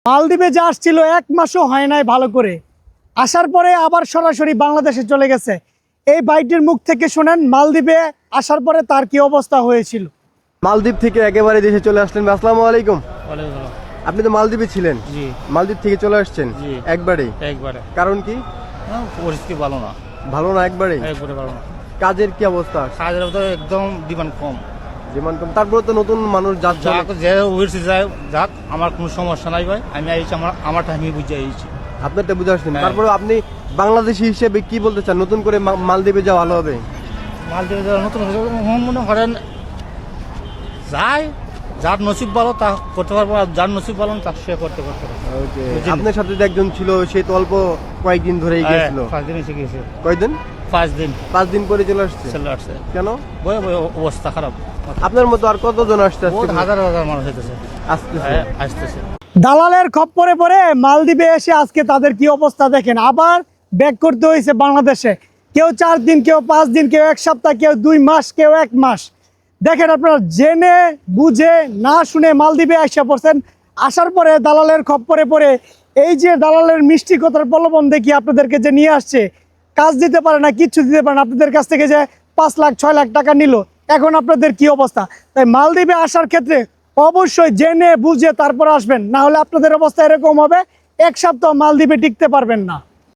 মালদ্বীপে যে আসছিল 1 মাসও হয় নাই ভালো করে, আসার পরে আবার সরাসরি বাংলাদেশে চলে গেছে। এই ভাইটির মুখ থেকে শুনেন মালদ্বীপে আসার পরে তার কি অবস্থা হয়েছিল। মালদ্বীপ থেকে একেবারে দেশে চলে আসলেন। আসসালামু আলাইকুম। ওয়ালাইকুম আসসালাম। আপনি তো মালদ্বীপে ছিলেন। জি। মালদ্বীপ থেকে চলে আসছেন জি। একবারে? একবারে। কারণ কি? পরিস্থিতি ভালো না। ভালো না একবারে? একবারে ভালো না। কাজের কি অবস্থা? কাজের তো একদম ডিমান্ড কম। ডিমান্ড কম, তারপরে তো নতুন মানুষ যাচ্ছে। যাক যে উইরসি যায় যাক, আমার কোনো সমস্যা নাই ভাই। আমি আইছি আমার টাইমে বুঝে আইছি। আপনারটা বুঝে আসছেন। হ্যাঁ। তারপরে আপনি বাংলাদেশি হিসেবে কি বলতে চান, নতুন করে মালদ্বীপে যাওয়া ভালো হবে? মালদ্বীপে যারা নতুন মনে করেন যায়, যার নসিব ভালো তা করতে পারবো, আর যার নসিব ভালো তা সে করতে পারবে। বুঝলেন? আপনার সাথে যে একজন ছিল সে তো অল্প কয়েকদিন ধরেই গিয়েছিল। 5 দিন এসে গেছে। কয়দিন? 5 দিন 5 দিন পরে চলে আসছে। চলে আসছে। কেন? বই অবস্থা খারাপ। আপনার মতো আর কতজন আসতে বহুত হাজার হাজার মানুষ হইতেছে, আসতেছে? আসতেছে। দালালের খপ্পরে পরে মালদ্বীপে এসে আজকে তাদের কি অবস্থা দেখেন। আবার ব্যাক করতে হয়েছে বাংলাদেশে। কেউ 4 দিন, কেউ 5 দিন, কেউ 1 সপ্তাহ, কেউ 2 মাস, কেউ 1 মাস। দেখেন আপনারা জেনে বুঝে না শুনে মালদ্বীপে আসা পড়ছেন। আসার পরে দালালের খপ্পরে পরে এই যে দালালের মিষ্টি কথার প্রলোভন দেখি আপনাদেরকে যে নিয়ে আসছে, কাজ দিতে পারে না, কিচ্ছু দিতে পারে না, আপনাদের কাছ থেকে যে 5 লাখ 6 লাখ টাকা নিল, এখন আপনাদের কি অবস্থা। তাই মালদ্বীপে আসার ক্ষেত্রে অবশ্যই জেনে বুঝে তারপর আসবেন, না হলে আপনাদের অবস্থা এরকম হবে 1 সপ্তাহ মালদ্বীপে টিকতে পারবেন না।